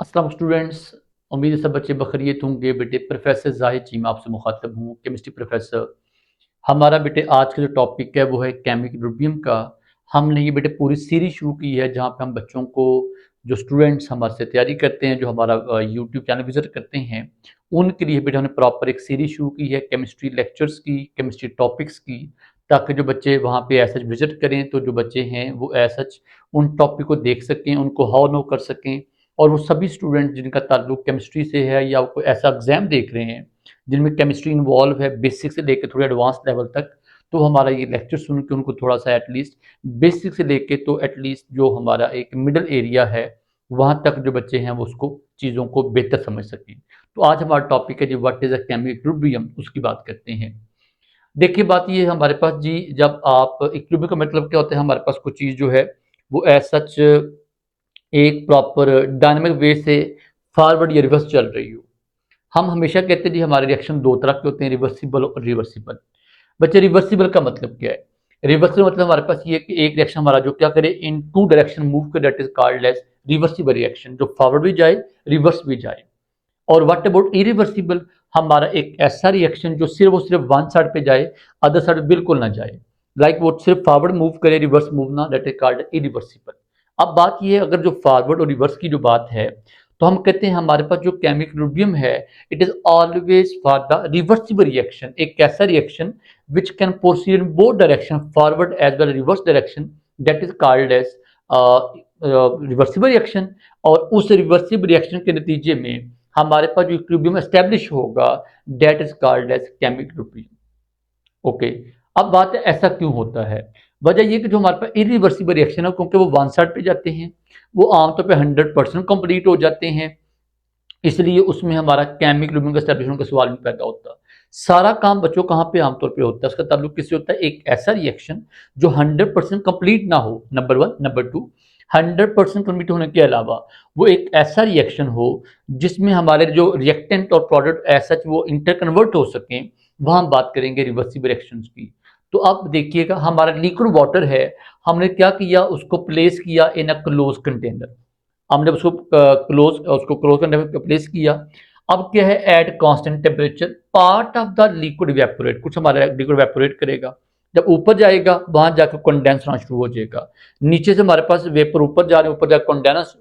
अस्सलाम स्टूडेंट्स। उम्मीद है सब बच्चे बखैरियत होंगे। बेटे प्रोफेसर जाहिद चीमा आपसे मुखातब हूँ, केमिस्ट्री प्रोफेसर। हमारा बेटे आज का जो टॉपिक है वो है केमिक रूबियम का। हमने ये बेटे पूरी सीरीज शुरू की है जहाँ पे हम बच्चों को, जो स्टूडेंट्स हमारे से तैयारी करते हैं, जो हमारा यूट्यूब चैनल विजिट करते हैं, उनके लिए बेटे हमने प्रॉपर एक सीरीज शुरू की है केमिस्ट्री लेक्चर्स की, केमिस्ट्री टॉपिक्स की, ताकि जो बच्चे वहाँ पे एज सच विजिट करें तो जो बच्चे हैं वो एज सच उन टॉपिक को देख सकें, उनको हाउ नो कर सकें। और वो सभी स्टूडेंट जिनका ताल्लुक केमिस्ट्री से है या कोई ऐसा एग्जाम देख रहे हैं जिनमें केमिस्ट्री इन्वॉल्व है बेसिक से लेकर थोड़े एडवांस लेवल तक, तो हमारा ये लेक्चर सुन के उनको थोड़ा सा एटलीस्ट बेसिक से लेके तो एटलीस्ट जो हमारा एक मिडल एरिया है वहाँ तक जो बच्चे हैं वो उसको चीज़ों को बेहतर समझ सकें। तो आज हमारा टॉपिक है जी व्हाट इज़ अ केमिक इक्विलिब्रियम, उसकी बात करते हैं। देखिए बात ये है हमारे पास जी, जब आप इक्विलिब्रियम का मतलब क्या होता है, हमारे पास कोई चीज़ जो है वो एज सच एक प्रॉपर डायनामिक वे से फॉरवर्ड या रिवर्स चल रही हो। हम हमेशा कहते हैं जी हमारे रिएक्शन दो तरह के होते हैं, रिवर्सिबल और रिवर्सिबल। बच्चे रिवर्सिबल का मतलब क्या है? रिवर्सिबल मतलब हमारे पास ये है कि एक रिएक्शन हमारा जो क्या करे, इन टू डायरेक्शन मूव करे, that is called as reversible reaction, जो फॉरवर्ड भी जाए रिवर्स भी जाए। और व्हाट अबाउट इरिवर्सिबल? हमारा एक ऐसा रिएक्शन जो सिर्फ और सिर्फ वन साइड पे जाए, अदर साइड बिल्कुल ना जाए। लाइक वो सिर्फ फॉरवर्ड मूव करे, रिवर्स मूव ना, दैट इज कॉल्ड इरिवर्सिबल। अब बात ये है, अगर जो फॉरवर्ड और रिवर्स की जो बात है, तो हम कहते हैं हमारे पास जो केमिक इक्विलिब्रियम है, it is always for the reversible reaction, एक ऐसा reaction which can proceed in both direction, forward as well reverse direction, that is called as reversible reaction. और उस रिवर्सिबल रिएक्शन के नतीजे में हमारे पास जो इक्विलिब्रियम एस्टेब्लिश होगा, that is called as chemical equilibrium. Okay. अब बात है ऐसा क्यों होता है? वजह ये कि जो हमारे पास इरिवर्सिबल रिएक्शन है, क्योंकि वो वन साइड पे जाते हैं, वो आमतौर पे 100% कंप्लीट हो जाते हैं, इसलिए उसमें हमारा केमिक इक्विलिब्रियम का एस्टेब्लिशमेंट का सवाल नहीं पैदा होता। सारा काम बच्चों कहाँ पे आमतौर पे होता है, उसका ताल्लुक किससे होता है? एक ऐसा रिएक्शन जो 100% कंप्लीट ना हो, number one. Number two, 100% complete होने के अलावा वो एक ऐसा रिएक्शन हो जिसमें हमारे जो रिएक्टेंट और प्रोडक्ट ऐसा वो इंटरकन्वर्ट हो सकें, वहां हम बात करेंगे रिवर्सिबल रिएक्शंस की। तो अब देखिएगा, हमारा लिक्विड वाटर है, हमने क्या किया, उसको प्लेस किया इन अ क्लोज कंटेनर। हमने उसको क्लोज करने में प्लेस किया। अब क्या है, at constant temperature part of the liquid evaporate, कुछ हमारा लिक्विड इवेपोरेट करेगा। जब ऊपर जाएगा वहां जाकर कंडेंस होना शुरू हो जाएगा। नीचे से हमारे पास वेपर ऊपर जा रहे हैं, ऊपर जाकर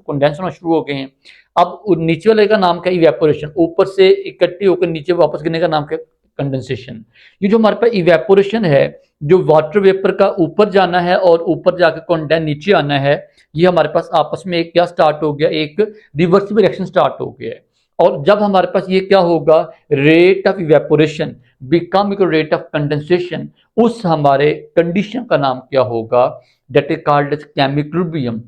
कंडेंस होना शुरू हो गए हैं। अब नीचे वाले का नाम क्या है? इवेपोरेशन। ऊपर से इकट्ठे होकर नीचे वापस गिरने का नाम क्या है? कंडेंसेशन। ये जो हमारे पास इवेपोरेशन है, जो वाटर वेपर का ऊपर जाना है और ऊपर जाकर कंडेंस नीचे आना है, ये हमारे पास आपस में एक क्या स्टार्ट हो गया, एक रिवर्सिबल रिएक्शन स्टार्ट हो गया है। और जब हमारे पास ये क्या होगा, rate of evaporation become equal rate of condensation, उस हमारे कंडीशन का नाम क्या होगा? That is called as chemical equilibrium.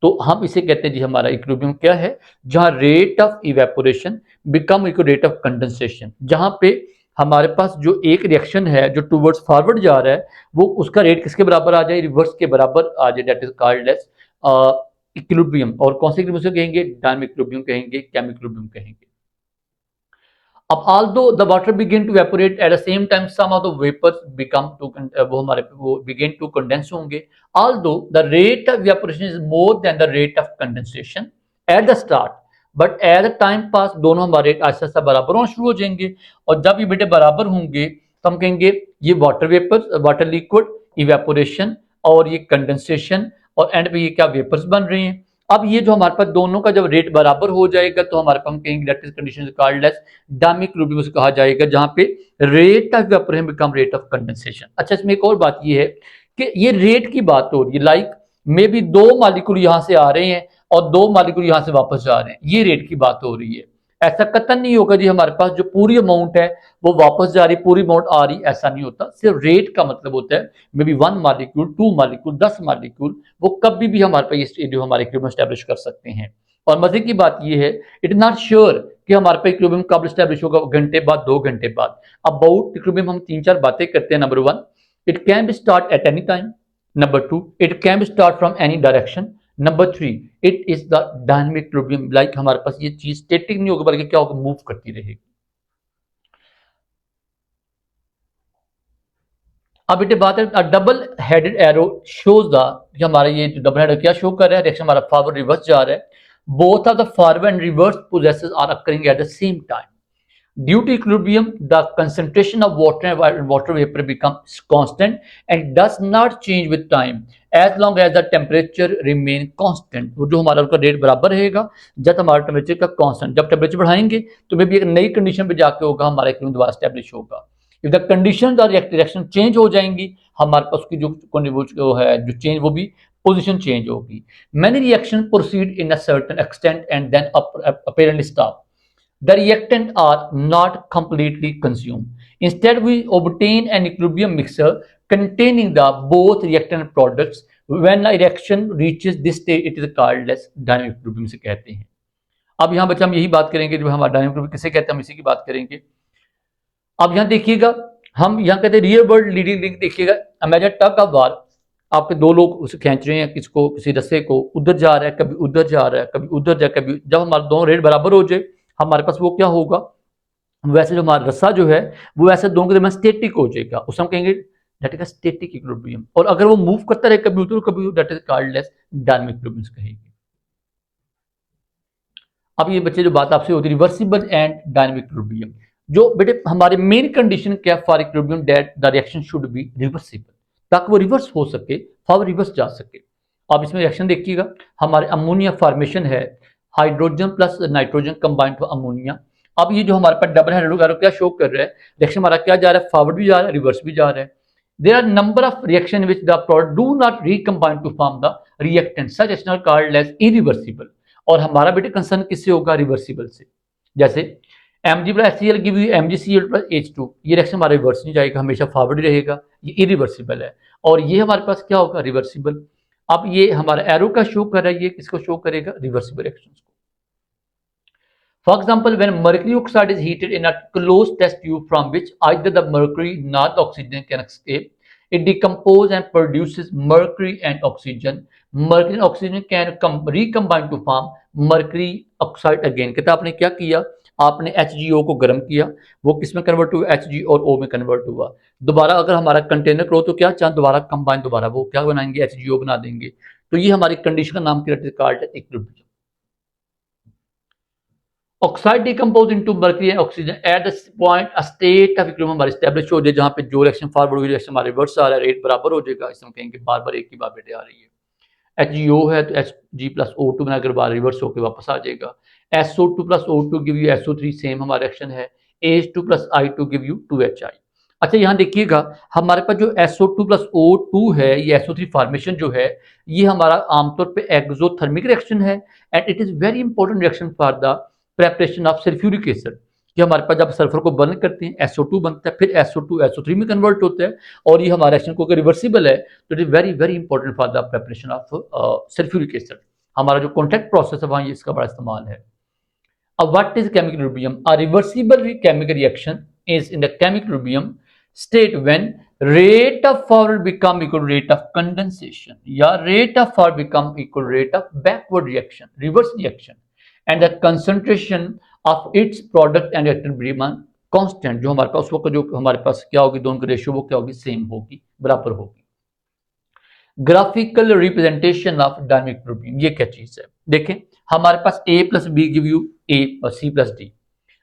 तो हम इसे कहते हैं जी हमारा इक्विलिब्रियम क्या है? जहां rate of evaporation become equal rate of condensation, जहां पे हमारे पास जो एक रिएक्शन है जो टूवर्ड्स फॉरवर्ड जा रहा है, वो उसका रेट किसके बराबर आ जाए? रिवर्स के बराबर आ जाए, that is called as equilibrium. और कौन से इक्विलिब्रियम कहेंगे? डायनामिक इक्विलिब्रियम कहेंगे, केमिक इक्विलिब्रियम कहेंगे। अब although the water begin to evaporate at the same time some of the vapors become to वो हमारे वो begin to condense होंगे। Although the rate of evaporation is more than the rate of condensation at the start, but as the time pass दोनों हमारे आहिस्ता आहिस्ता बराबर होना शुरू हो जाएंगे। और जब ये बेटे बराबर होंगे तो हम कहेंगे ये water vapour, water liquid, evaporation और ये कंडेंसेशन, और एंड पे ये क्या वेपर्स बन रहे हैं। अब ये जो हमारे पास दोनों का जब रेट बराबर हो जाएगा तो हमारे पास हम कहेंगे that is condition called as dynamic equilibrium कहा जाएगा, जहां पे rate of evaporation become rate of condensation. अच्छा, इसमें एक और बात ये है कि ये रेट की बात हो रही है, लाइक मे बी दो मालिक्यूल यहां से आ रहे हैं और दो मालिक्यूल यहां से वापस जा रहे हैं, ये रेट की बात हो रही है। ऐसा कतन नहीं होगा जी हमारे पास जो पूरी अमाउंट है वो वापस जा रही, पूरी अमाउंट आ रही, ऐसा नहीं होता। सिर्फ रेट का मतलब होता है may be 1 molecule, 2 molecule, 10 molecule, वो कभी भी हमारे पास जो हमारे इक्विलिब्रियम स्टैब्लिश कर सकते हैं। और मजे की बात यह है, इट इज नॉट श्योर कि हमारे पास इक्विलिब्रियम कब स्टैब्लिश होगा, घंटे बाद, 2 घंटे बाद। अबाउट इक्विलिब्रियम हम 3-4 बातें करते हैं। Number one, it can be start at any time. Number two, it can be start from any direction. Number three, it is the dynamic equilibrium, like हमारे पास ये चीज स्टैटिक नहीं होगी बल्कि क्या होगा, मूव करती रहेगी। अब बेटे बात है, double headed arrow shows the, हमारा ये डबल हेडेड क्या शो कर रहा है, रिएक्शन हमारा फॉरवर्ड रिवर्स जा रहा है। both of the forward and reverse processes are occurring at the same time. Due to equilibrium, the concentration of water and water vapor becomes constant and does not change with time as long as the temperature remain constant. वो जो हमारा उसका rate बराबर रहेगा जब हमारा temperature का constant, जब टेम्परेचर बढ़ाएंगे तो मे भी एक नई कंडीशन पे जाके होगा, हमारा इक्विलिब्रियम दोबारा स्टैब्लिश होगा। इफ द कंडीशन और रिएक्शन चेंज हो जाएंगी, हमारे पास उसकी जो है जो चेंज वो भी पोजिशन चेंज होगी। Many reaction proceed in a certain extent and then apparently stop. The reactant are not completely consumed. Instead, we obtain an equilibrium mixture containing the both reactant products. When a reaction reaches this state, it is called as dynamic equilibrium से कहते हैं। अब यहाँ बच्चे हम यही बात करेंगे, जो हमारा डायनामिक इक्विलिब्रियम किसे कहते हैं, हम इसी की बात करेंगे। अब यहाँ देखिएगा, हम यहाँ कहते हैं रियल वर्ल्ड लीडिंग लिंक। देखिएगा, इमेजिन टग ऑफ वार, आपके दो लोग उसे खींच रहे हैं, किसको, किसी रस्से को, उधर जा रहा है, कभी उधर जा रहा है, कभी उधर जा, कभी, जब हमारे दोनों रेट बराबर हो जाए, हमारे पास वो क्या होगा, वैसे जो हमारा रस्सा जो है वो ऐसे दोनों के दरमियान स्टैटिक हो जाएगा, उसे हम कहेंगे दैट इज स्टैटिक इक्विलिब्रियम। और अगर वो मूव करता रहे कभी उधर कभी, that is called as dynamic equilibrium कहेंगे। अब ये बच्चे जो बात आपसे होती है रिवर्सिबल एंड डायनामिक इक्विलिब्रियम, जो बेटे हमारे मेन कंडीशन क्या for equilibrium, that the reaction should be reversible, ताकि वो रिवर्स हो सके, फॉर रिवर्स जा सके। अब इसमें रिएक्शन देखिएगा, हमारे अमोनिया फॉर्मेशन है, hydrogen plus nitrogen combined to ammonia. अब ये जो हमारे पास डबल हेड्रोजन एरो क्या शो कर रहा है, रिएक्शन हमारा क्या जा रहा है, फॉरवर्ड भी जा रहा है, रिवर्स भी जा रहा है। There are number of reaction which the product do not recombine to form the reactant, such reaction are called as irreversible. और हमारा बेटे कंसर्न किससे होगा, रिवर्सिबल से। जैसे Mg plus HCl give you MgCl plus H2, ये reaction हमारा reverse नहीं जाएगा, हमेशा फॉरवर्ड ही रहेगा, ये इरिवर्सिबल है। और ये हमारे पास क्या होगा, रिवर्सिबल। अब ये हमारा एरो का शो कर रहा है, ये किसको शो करेगा, रिवर्सिबल रिएक्शंस को। For example, when mercury oxide is heated in a closed test tube from which either the mercury nor the oxygen can escape, it decomposes and produces mercury and oxygen. Mercury and oxygen can recombine to form mercury oxide again. कहता आपने क्या किया, आपने HgO को गर्म किया, वो किस में कन्वर्ट हुआ, Hg और O में कन्वर्ट हुआ। दोबारा अगर हमारा कंटेनर क्लो तो क्या चाहे दोबारा कंबाइन, दोबारा वो क्या बनाएंगे, HgO बना देंगे। तो ये हमारी कंडीशन का नाम क्या है, equilibrium. Oxide decompose into mercury and oxygen at the point a state of equilibrium हमारा एस्टैब्लिश हो जाए, जहां पे जो रिएक्शन फॉरवर्ड हुई रिएक्शन हमारे रिवर्स आ रहा है, रेट बराबर हो जाएगा। इसमें कहेंगे बार बार एक ही बार बेटे आ रही है। HgO है तो Hg प्लस O2 बनाकर बार रिवर्स होकर वापस आ जाएगा। SO2 plus O2 give you SO3, same हमारा रिएक्शन है। H2 plus I2 give you 2HI। अच्छा यहाँ देखिएगा, हमारे पास जो SO2 प्लस O2 है, ये SO3 फॉर्मेशन जो है, ये हमारा आमतौर पे एक्सोथर्मिक रिएक्शन है and it is very important reaction for the preparation of sulphuric acid. कि हमारे पास जब सल्फर को बर्न करते हैं SO2 बनता है, फिर SO2 SO3 में कन्वर्ट होता है, और ये हमारा रिएक्शन को अगर रिवर्सिबल है तो it is very very important for the preparation of sulphuric acid. हमारा जो कॉन्टैक्ट प्रोसेस है वहाँ इसका बड़ा इस्तेमाल है। अब what is chemical equilibrium? A reversible chemical reaction is in the chemical equilibrium state when rate of forward become equal to rate of condensation, या rate of forward become equal to rate of backward reaction, reverse reaction, and the concentration of its product and reactant remain constant। जो हमारे पास उस वक्त जो हमारे पास क्या होगी, दोनों की रेशियो वो क्या होगी, सेम होगी, बराबर होगी। Graphical representation of dynamic equilibrium, ये क्या चीज है, देखें हमारे पास A plus B give you A और C प्लस D।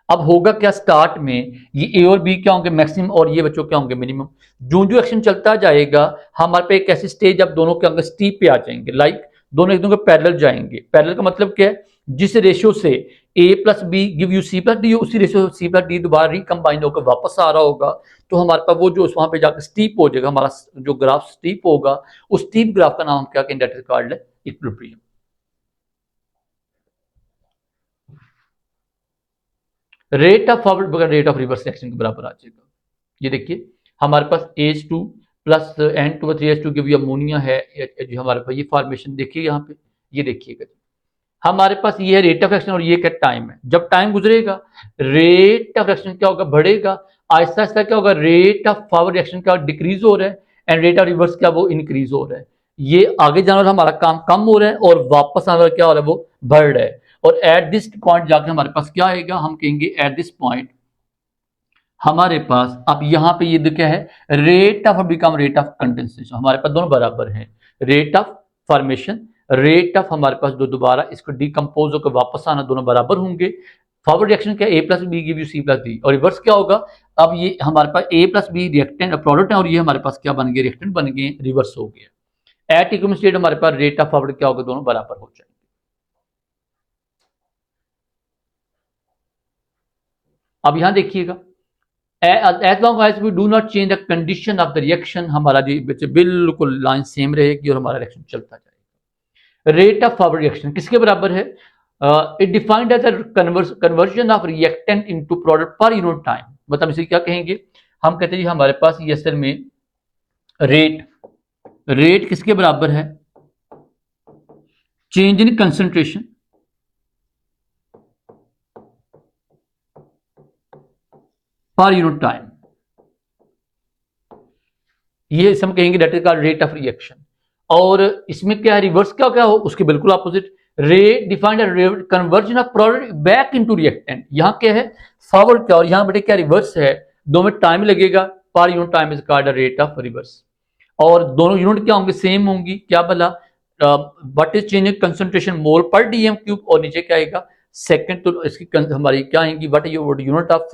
अब होगा क्या, स्टार्ट में ये A और B क्या होंगे, मैक्सिमम, और ये बच्चों क्या होंगे, मिनिमम। जो जो एक्शन चलता जाएगा हमारे पे एक ऐसी स्टेज अब दोनों के अंदर स्टीप पे आ जाएंगे, लाइक दोनों एक दूसरे के पैरेलल जाएंगे। पैरेलल का मतलब क्या है, जिस रेशियो से A plus B give you C plus D, उसी रेशियो से C प्लस डी दोबारा रिकम्बाइन होकर वापस आ रहा होगा, तो हमारे पास वो जो वहां पे जाकर स्टीप हो जाएगा, हमारा जो ग्राफ स्टीप होगा, उस स्टीप ग्राफ का नाम क्या, that is called equilibrium. Rate of forward rate of reverse reaction के बराबर आ जाएगा। ये देखिए हमारे पास H2 plus N2 give you ammonia है, जो हमारे पास ये फॉर्मेशन देखिए यहाँ पे, ये देखिएगा हमारे पास ये है रेट ऑफ रिएक्शन और ये क्या टाइम है। जब टाइम गुजरेगा रेट ऑफ रिएक्शन क्या होगा, बढ़ेगा, आहिस्ता आहिस्ता क्या होगा, रेट ऑफ फॉरवर्ड रिएक्शन क्या डिक्रीज हो रहा है एंड रेट ऑफ रिवर्स क्या वो इंक्रीज हो रहा है। ये आगे जाने वाला हमारा काम कम हो रहा है और वापस आने वाला क्या हो रहा है, वो बढ़ रहा है। और एट दिस पॉइंट जाकर हमारे पास क्या आएगा, हम कहेंगे एट दिस पॉइंट हमारे पास अब यहाँ पे ये क्या है, rate of become rate of condensation, हमारे पास दोनों बराबर है, rate of formation, rate of हमारे पास जो दोबारा इसको डिकम्पोज होकर वापस आना, दोनों बराबर होंगे। फॉरवर्ड रिएक्शन क्या है, A plus B give you C plus D, और रिवर्स क्या होगा, अब ये हमारे पास A plus B reactant product है और ये हमारे पास क्या बन गए, रिएक्टेंट बन गए, रिवर्स हो गया। एट इक्विलिब्रियम स्टेट हमारे पास रेट ऑफ फॉरवर्ड क्या होगा, दोनों बराबर हो जाएंगे। अब यहां देखिएगा, as long as we do not change the condition of the reaction, हमारा जो बिल्कुल लाइन सेम रहेगी और हमारा रिएक्शन चलता जाएगा। रेट ऑफ फॉरवर्ड रिएक्शन किसके बराबर है, it defined as conversion of reactant into product per unit time. मतलब इसे क्या कहेंगे, हम कहते हैं जी हमारे पास ये असल में रेट किसके बराबर है, चेंज इन कंसंट्रेशन पर यूनिट टाइम, ये हम कहेंगे that is called rate of reaction. और इसमें क्या है, रिवर्स क्या क्या हो, उसके बिल्कुल opposite, rate defined conversion of product back into reactant. यहां क्या है फॉरवर्ड क्या, और यहां बेटे क्या रिवर्स है, दो में टाइम लगेगा, पर unit time is called rate of reverse. और दोनों यूनिट क्या होंगे, सेम होंगी, क्या भला, what is change in concentration mole per DM cube, और नीचे क्या आएगा सेकंड, तो इसकी हमारी क्या आएंगी, what unit of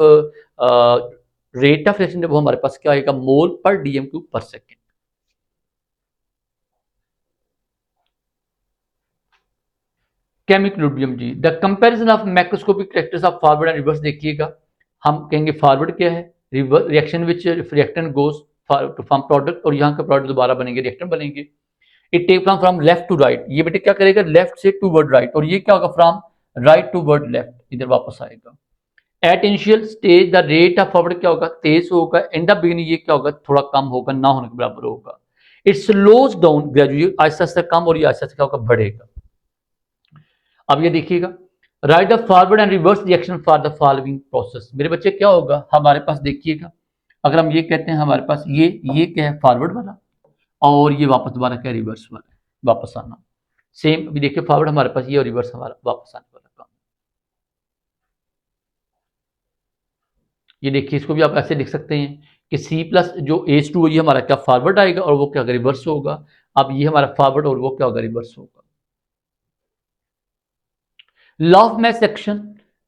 rate of reaction, वो हमारे पास क्या आएगा, mole per DM cube per second. Chemical जी, the comparison of macroscopic characters of forward and reverse. देखिएगा, हम कहेंगे फॉरवर्ड क्या है, reaction which reactant goes to form product, और यहाँ का प्रोडक्ट दोबारा बनेंगे, रिएक्टेंट बनेंगे। It take from left to right, ये बेटे क्या करेगा, लेफ्ट से टूवर्ड राइट, और ये क्या होगा फ्रॉम राइट टूवर्ड लेफ्ट, इधर वापस आएगा। At initial stage the rate of forward क्या होगा, तेज होगा, इन द बिगिनिंग ये क्या होगा, थोड़ा कम होगा, ना होने के बराबर होगा। It slows down gradually, Aahista Aahista कम, और ये आहिस्ता आहिस्ता क्या होगा, बढ़ेगा। अब ये देखिएगा, right the forward and reverse reaction for the following process. मेरे बच्चे क्या होगा, हमारे पास देखिएगा, अगर हम ये कहते हैं हमारे पास ये क्या है फॉरवर्ड वाला, और ये वापस दोबारा क्या है, रिवर्स वाला, वापस आना। सेम अभी देखिए, फॉरवर्ड हमारे पास ये और रिवर्स हमारा वापस आने वाला काम। ये देखिए, इसको भी आप ऐसे लिख सकते हैं कि सी प्लस जो H2 ये हमारा क्या फॉरवर्ड आएगा, और वो क्या होगा, रिवर्स होगा। अब ये हमारा फॉरवर्ड और वो क्या होगा, रिवर्स होगा। Law of mass action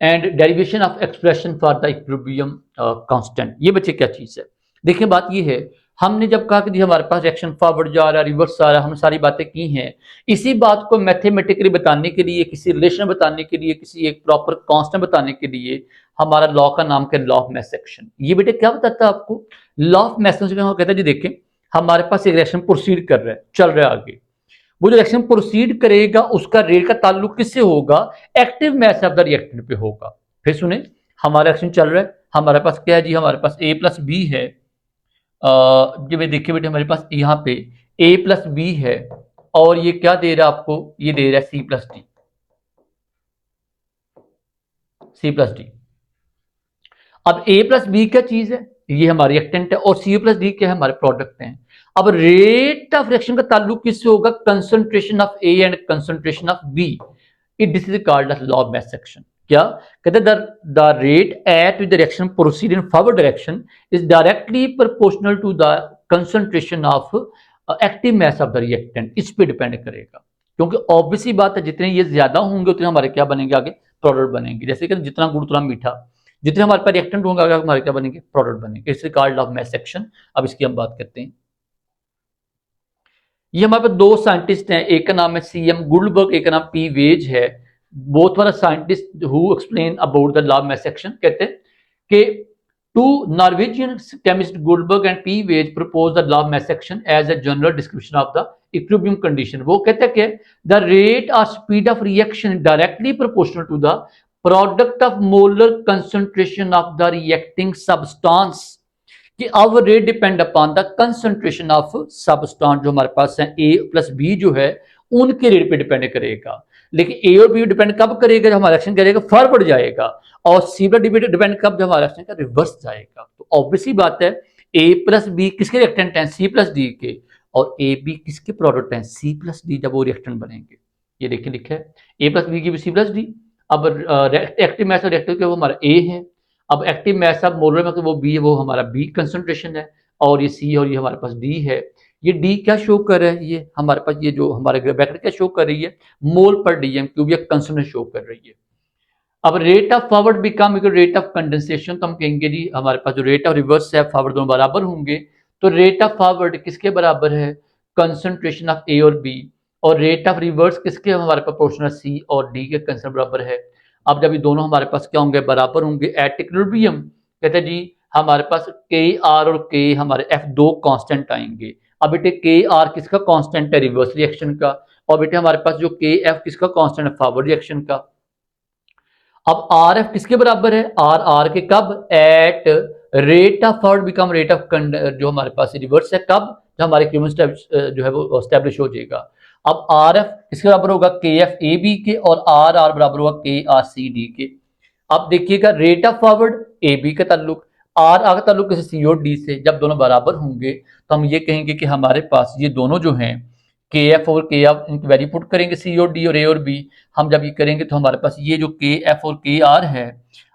and derivation of expression for the equilibrium constant. ये बच्चे क्या चीज है, देखिए बात ये है, हमने जब कहा कि हमारे पास रिएक्शन फॉरवर्ड जा रहा है, रिवर्स आ रहा है, हमने सारी बातें की हैं। इसी बात को मैथमेटिकली बताने के लिए, किसी रिलेशन बताने के लिए, किसी एक प्रॉपर कांस्टेंट बताने के लिए, हमारा लॉ का नाम क्या, लॉ ऑफ मास एक्शन। ये बेटे क्या बताता है आपको, लॉ ऑफ मास एक्शन कहता है जी देखें, हमारे पास एक रिएक्शन प्रोसीड कर रहा है, चल रहा है आगे, वो जो रिएक्शन प्रोसीड करेगा उसका रेट का ताल्लुक किससे होगा, active mass of the reactant पे होगा। फिर सुने, हमारा रिएक्शन चल रहा है, हमारे पास क्या है जी, हमारे पास ए प्लस बी है, जब देखिए बेटे हमारे पास यहाँ पे ए प्लस बी है, और ये क्या दे रहा है आपको, ये दे रहा है C plus D, C plus D. अब ए प्लस बी क्या चीज है, ये हमारे रिएक्टेंट है, और सी प्लस डी क्या है, हमारे प्रोडक्ट हैं। अब रेट ऑफ रिएक्शन का ताल्लुक किससे होगा, concentration of A and concentration of B. It this is called law of mass action. क्या कहते हैं, the rate at which the reaction proceed in forward direction is directly proportional to the concentration of active mass of the reactant. इस पे depend करेगा, क्योंकि obviously बात है, जितने ये ज्यादा होंगे उतने हमारे क्या बनेंगे, आगे प्रोडक्ट बनेंगे। जैसे कि जितना गुड़ उतना मीठा, जितने हमारे पास रिएक्टेंट होंगे आगे हमारे क्या बनेंगे, प्रोडक्ट बनेंगे। It's called law of mass action. अब इसकी हम बात करते हैं। ये हमारे पास दो साइंटिस्ट हैं, एक का नाम है सी एम गुल्डबर्ग, एक का नाम पी वेज है। बोथ वाला scientist who explain about the law of mass action. कहते हैं कि two Norwegian chemist Guldberg and P Waage propose the law of mass action as a general description of the equilibrium condition. वो कहते हैं कि the rate और speed of reaction directly proportional to the product of molar concentration of the reacting substance, कि our rate depend upon the concentration of substance जो हमारे पास है, A plus B जो है उनके रेट पे डिपेंड करेगा। लेकिन ए और बी डिपेंड कब करेगा, जब हमारा एक्शन करेगा फॉरवर्ड जाएगा, और सी पर डिपेंड कब, जब हमारा एक्शन का रिवर्स जाएगा। तो ऑब्वियसली बात है, ए प्लस बी किसके रिएक्टेंट हैं, सी प्लस डी के, और ए बी किसके प्रोडक्ट हैं, सी प्लस डी, जब वो रिएक्टेंट बनेंगे। ये देखिए लिखा है ए प्लस बी की सी प्लस डी। अब एक्टिव मास और रिएक्टिव वो हमारा ए है। अब एक्टिव मास ऑफ मोलर में वो बी है, वो हमारा बी कंसंट्रेशन है, और ये सी और ये हमारे पास डी है। ये डी क्या शो कर रहा है, ये हमारे पास ये जो हमारे ब्रैकेट क्या शो कर रही है, मोल पर डीएम क्यूब या कंसंट्रेशन शो कर रही है। अब rate of forward become rate of condensation, तो हम कहेंगे जी हमारे पास जो रेट ऑफ रिवर्स है फॉरवर्ड दोनों बराबर होंगे, तो रेट ऑफ फॉरवर्ड किसके बराबर है, कंसंट्रेशन ऑफ ए और बी, और रेट ऑफ रिवर्स किसके हमारे पास प्रोपोर्शनल सी और डी के कंसंट्रेशन बराबर है। अब जब ये दोनों हमारे पास क्या होंगे, बराबर होंगे एट इक्विलिब्रियम, कहते हैं जी हमारे पास के आर और के हमारे एफ दो कांस्टेंट आएंगे। अब बेटे के आर किसका कांस्टेंट है, रिवर्स रिएक्शन का, और बेटे हमारे पास जो के एफ किसका कांस्टेंट है, फॉरवर्ड रिएक्शन का। अब आर एफ किसके बराबर है, आर आर के कब, at rate of forward become rate of जो हमारे पास रिवर्स है कब, जब हमारे क्यूमुलेटिव जो है वो स्टैब्लिश हो जाएगा। अब आर एफ किसके बराबर होगा, के एफ ए बी के, और आर आर बराबर होगा के आर सी डी के। अब देखिएगा rate of forward A B का ताल्लुक, आर आर का ताल्लुक किसी सी और डी से, जब दोनों बराबर होंगे तो हम ये कहेंगे कि हमारे पास ये दोनों जो हैं के एफ और के एफ इनकी वैल्यू पुट करेंगे, सी और डी और ए और बी। हम जब ये करेंगे तो हमारे पास ये जो के एफ और के आर है,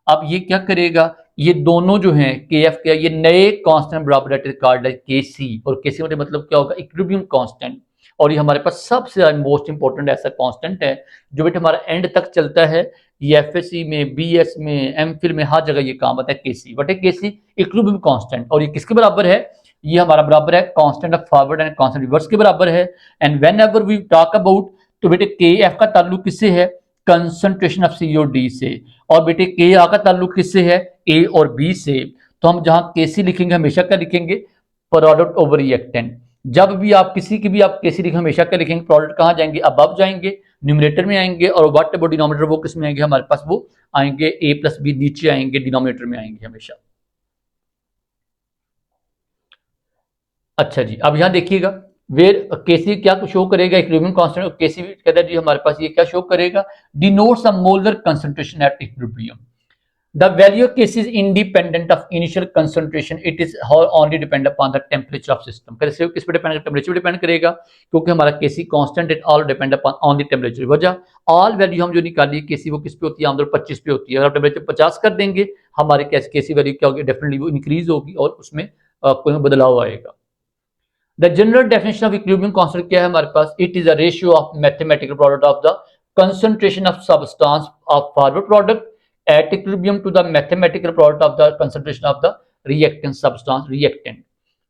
अब ये क्या करेगा, ये दोनों जो हैं के एफ के, ये नए कांस्टेंट बराबर कार्ड है के सी, और के सी मतलब क्या होगा, इक्विलिब्रियम कांस्टेंट। और ये हमारे पास सबसे मोस्ट इंपॉर्टेंट ऐसा कांस्टेंट है जो बेटा हमारा एंड तक चलता है, ये एफएससी में, बीएस में, एमफिल में, हर जगह ये काम आता है, केसी बटे केसी इक्विलिब्रियम कांस्टेंट। और ये किसके बराबर है, ये हमारा बराबर है constant of forward and constant reverse के बराबर है। And whenever we talk about, तो बेटे के एफ का ताल्लुक किससे है, कंसंट्रेशन ऑफ सी और डी से, और बेटे के आर का ताल्लुक किससे है, ए और बी से। तो हम जहां केसी लिखेंगे हमेशा क्या लिखेंगे, प्रोडक्ट ओवर रिएक्टेंट। जब भी आप किसी की भी आप केसी लिखेंगे हमेशा क्या लिखेंगे, प्रोडक्ट कहां जाएंगे, अबव जाएंगे, न्यूमरेटर में आएंगे, और व्हाट अबाउट डिनोमिनेटर वो किस में आएंगे, हमारे पास वो आएंगे ए प्लस बी, नीचे आएंगे डिनोमिनेटर में आएंगे हमेशा। अच्छा जी, अब यहां देखिएगा वेर केसी क्या शो करेगा, इक्विलिब्रियम कांस्टेंट, केसी कहता है जी हमारे पास ये क्या शो करेगा, denotes a molar concentration at equilibrium. The value of Kc is independent of initial concentration. It is only depend upon the temperature of system. कैसे किस पे डिपेंड, टेम्परेचर पे डिपेंड करेगा, क्योंकि हमारा Kc constant it all depend upon on the temperature. वजह all value हम जो निकाली Kc वो किस पे होती है, आमतौर 25 पे होती है। अगर टेम्परेचर 50 कर देंगे हमारे Kc वैल्यू क्या होगी, डेफिनेटली वो इंक्रीज होगी और उसमें कोई बदलाव आएगा। The general definition of equilibrium constant क्या है हमारे पास, it is a ratio of mathematical product of the concentration of substance of forward product at equilibrium to the mathematical product of the concentration of the reactant substance reactant.